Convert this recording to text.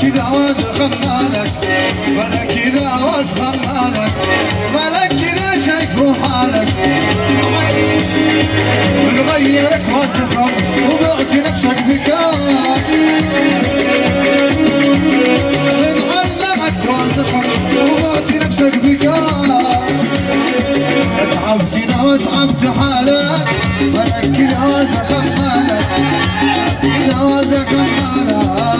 كذا واسخ مالك ولا كذا واسخ مالك ولا كذا شايفه حالك بنغيرك واسخ وبعت نفسك بكار بنعلمك واسخ وبعت نفسك بكار تعبتنا وتعبت حالك ولا كذا واسخ مالك كذا واسخ مالك